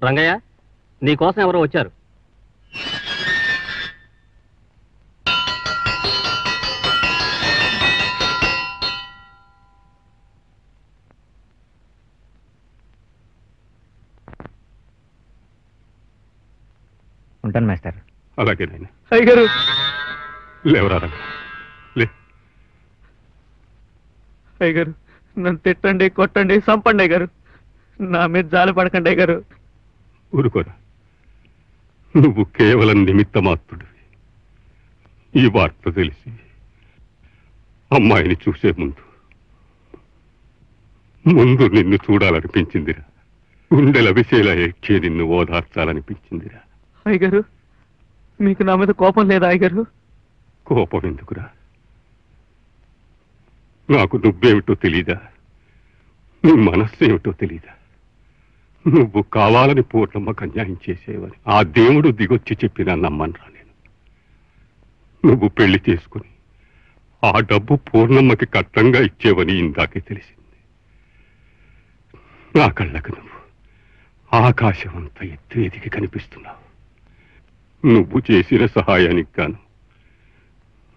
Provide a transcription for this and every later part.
రంగయ్య, నీకోసం ఎవరో వచ్చారు. ఉంటాను మాస్టర్. అలాగే నాయన. అయ్యగారు లేవరా లే. అయ్యగారు, నన్ను తిట్టండి, కొట్టండి, చంపండి అయ్యగారు. నా మీద జాలి పడకండి అయ్యగారు. ఊరుకోరా, నువ్వు కేవలం నిమిత్త మాత్రుడివి. ఈ వార్త తెలిసి అమ్మాయిని చూసే ముందు నిన్ను చూడాలనిపించిందిరా. గుండెల విషేలా ఏడ్చే నిన్ను ఓదార్చాలనిపించిందిరా. అయ్యగారు, మీకు నా మీద కోపం లేదా అయ్యగారు? కోపం ఎందుకురా? నాకు నువ్వేమిటో తెలీదా? నీ మనస్సు ఏమిటో తెలీదా? నువ్వు కావాలని పూర్ణమ్మకు అన్యాయం చేసేవని ఆ దేవుడు దిగొచ్చి చెప్పినా నమ్మనరా నేను. నువ్వు పెళ్లి చేసుకుని ఆ డబ్బు పూర్ణమ్మకి కట్టంగా ఇచ్చేవని ఇందాకే తెలిసింది. నా కళ్ళకు నువ్వు ఆకాశం అంత ఎత్తు ఎదిగి కనిపిస్తున్నావు. నువ్వు చేసిన సహాయానికి గాను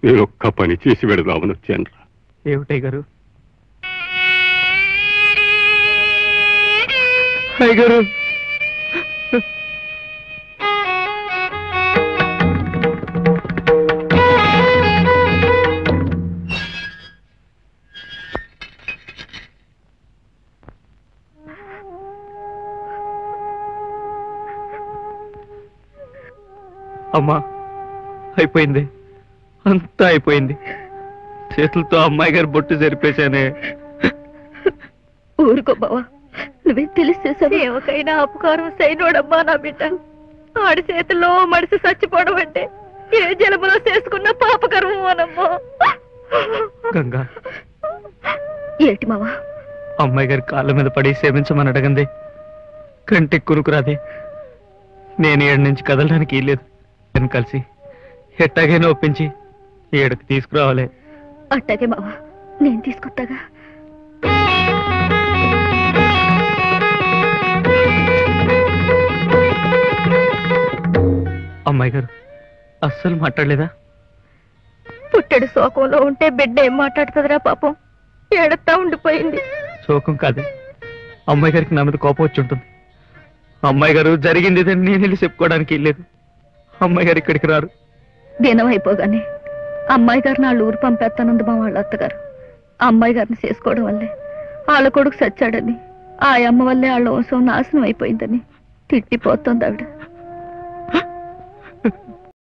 నేనొక్క పని చేసి వెడదామని వచ్చానురా. ఏమిటయ్యగారు? అయ్యగారు, అమ్మా, అయిపోయింది, అంతా అయిపోయింది. చేతులతో అమ్మాయి గారు బొట్టు జరిపేశానే. ఊరుకో బావా, నువ్వేం తెలిసేసావు? ఏమకైనా అపకారం సైనోడమ్మా నా బిడ్డ. ఆడి చేతుల్లో మడిసి చచ్చిపోవడం అంటే ఏ జలములో చేసుకున్న పాపకరం అనమ్మా. గంగా, ఏంటి మావా? అమ్మాయి గారి కాళ్ళ మీద పడి సేవించమని అడగండి. కంటికి కునుకురాది. నేను ఏడు నుంచి కదలడానికి లేదు. నేను కలిసి ఎట్టాగైనా ఒప్పించి ఏడుకు తీసుకురావాలి. అట్టాగే మావా, నేను తీసుకొస్తాగా. అమ్మాయి గారు అస్సలు మాట్లాడలేదా? పుట్టెడు శోకంలో ఉంటే బిడ్డ ఏం మాట్లాడుతుందిరా పాపం. ఏడతా ఉండిపోయింది. శోకం కాదే, అమ్మాయి గారికి నా మీద కోపం వచ్చి ఉంటుంది. అమ్మాయి గారు జరిగింది నేను వెళ్ళి చెప్పుకోవడానికి లేదు. అమ్మాయి గారు ఇక్కడికి రారు. దినం అయిపోగానే అమ్మాయి గారు నా ఊరు పంపేస్తానంది మా వాళ్ళ అత్తగారు. అమ్మాయి గారిని చేసుకోవడం వల్లే వాళ్ళ కొడుకు చచ్చాడని, ఆ అమ్మ వల్లే వాళ్ళ వంశం నాశనం అయిపోయిందని తిట్టిపోతుంది ఆవిడ.